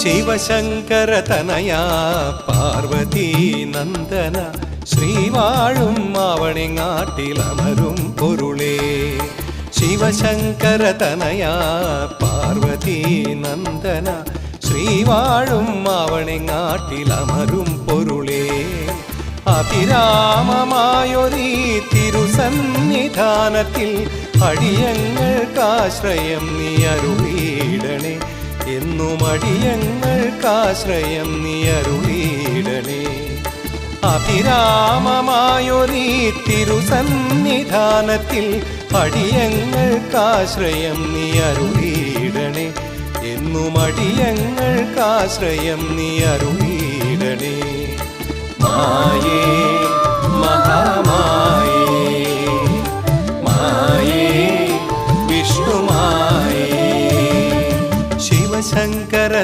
ശിവശങ്കര തനയാ പാർവതീ നന്ദന ശ്രീവാഴും ആവണിങ്ങാട്ടിലമരും പൊരുളേ. ശിവശങ്കര തനയാ പാർവതീ നന്ദന ശ്രീവാഴും ആവണിങ്ങാട്ടിലമരും പൊരുളേ. അഭിരാമമായൊരീ തിരുസന്നിധാനത്തിൽ അടിയങ്ങൾക്കാശ്രയം നീ അരുളീടണേ. എന്നും അടിയങ്ങൾക്കാശ്രയം നീ അരുളീടണേ. അഭിരാമമായൊരീ തിരുസന്നിധാനത്തിൽ അടിയങ്ങൾക്കാശ്രയം നീ അരുളീടണേ. എന്നും അടിയങ്ങൾക്കാശ്രയം നീ അരുളീടണേ. മായേ മഹാമായേ മായേ വിഷ്ണുമായേ. ശിവശങ്കര